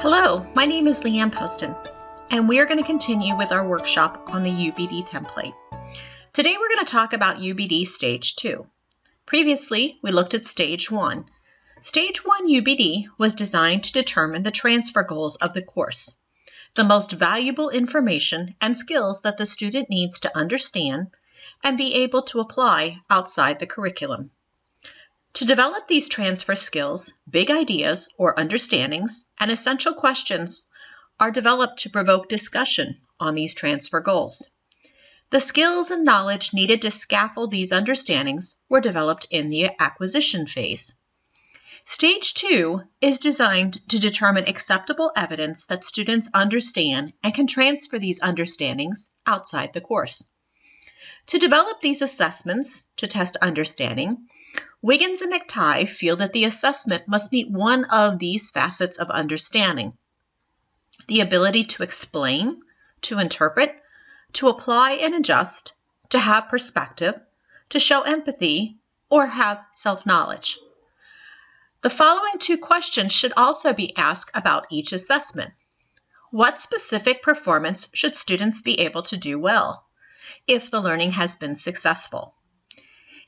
Hello, my name is Leanne Poston, and we are going to continue with our workshop on the UbD template. Today we're going to talk about UbD Stage 2. Previously, we looked at Stage 1. Stage 1 UbD was designed to determine the transfer goals of the course, the most valuable information and skills that the student needs to understand and be able to apply outside the curriculum. To develop these transfer skills, big ideas or understandings and essential questions are developed to provoke discussion on these transfer goals. The skills and knowledge needed to scaffold these understandings were developed in the acquisition phase. Stage 2 is designed to determine acceptable evidence that students understand and can transfer these understandings outside the course. To develop these assessments to test understanding, Wiggins and McTighe feel that the assessment must meet one of these facets of understanding: the ability to explain, to interpret, to apply and adjust, to have perspective, to show empathy, or have self-knowledge. The following two questions should also be asked about each assessment. What specific performance should students be able to do well if the learning has been successful?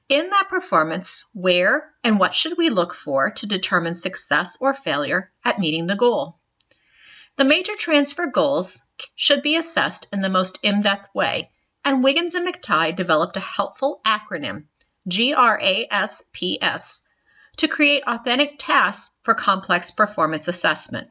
In that performance, where and what should we look for to determine success or failure at meeting the goal? The major transfer goals should be assessed in the most in-depth way, and Wiggins and McTighe developed a helpful acronym, GRASPS, to create authentic tasks for complex performance assessment.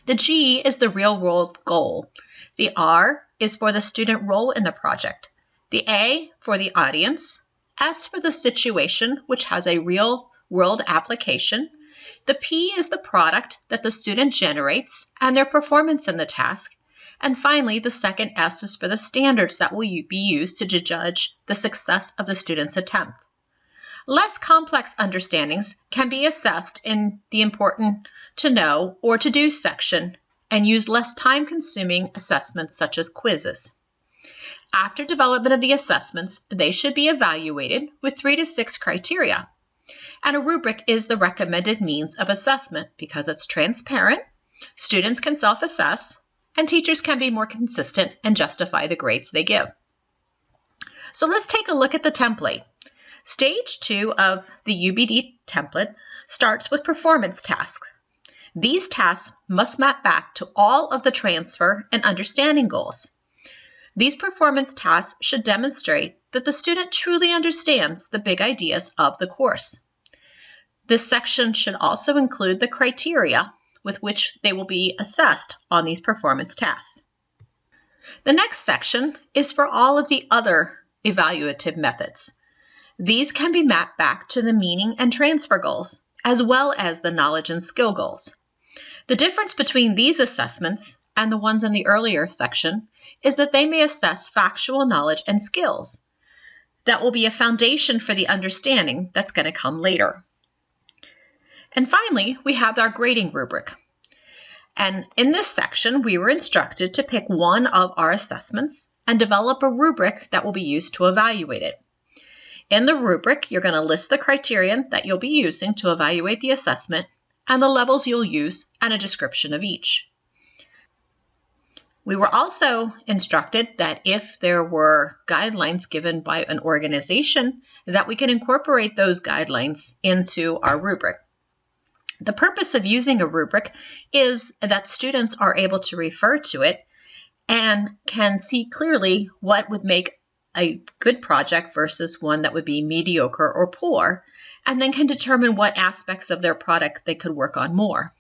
The G is the real-world goal. The R is for the student role in the project. The A for the audience. S for the situation, which has a real-world application. The P is the product that the student generates and their performance in the task. And finally, the second S is for the standards that will be used to judge the success of the student's attempt. Less complex understandings can be assessed in the important to know or to do section and use less time-consuming assessments such as quizzes. After development of the assessments, they should be evaluated with 3 to 6 criteria. And a rubric is the recommended means of assessment because it's transparent, students can self-assess, and teachers can be more consistent and justify the grades they give. So let's take a look at the template. Stage 2 of the UbD template starts with performance tasks. These tasks must map back to all of the transfer and understanding goals. These performance tasks should demonstrate that the student truly understands the big ideas of the course. This section should also include the criteria with which they will be assessed on these performance tasks. The next section is for all of the other evaluative methods. These can be mapped back to the meaning and transfer goals, as well as the knowledge and skill goals. The difference between these assessments and the ones in the earlier section is that they may assess factual knowledge and skills. That will be a foundation for the understanding that's going to come later. And finally, we have our grading rubric. And in this section, we were instructed to pick one of our assessments and develop a rubric that will be used to evaluate it. In the rubric, you're going to list the criterion that you'll be using to evaluate the assessment and the levels you'll use and a description of each. We were also instructed that if there were guidelines given by an organization, that we can incorporate those guidelines into our rubric. The purpose of using a rubric is that students are able to refer to it and can see clearly what would make a good project versus one that would be mediocre or poor, and then can determine what aspects of their product they could work on more.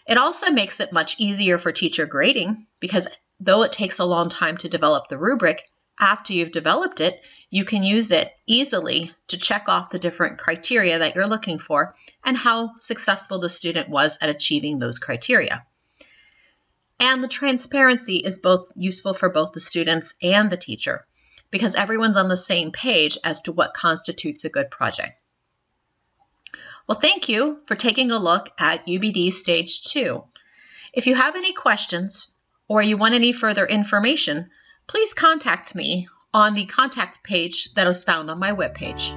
It also makes it much easier for teacher grading because though it takes a long time to develop the rubric, after you've developed it, you can use it easily to check off the different criteria that you're looking for and how successful the student was at achieving those criteria. And the transparency is both useful for both the students and the teacher because everyone's on the same page as to what constitutes a good project. Well, thank you for taking a look at UbD Stage 2. If you have any questions or you want any further information, please contact me on the contact page that is found on my webpage.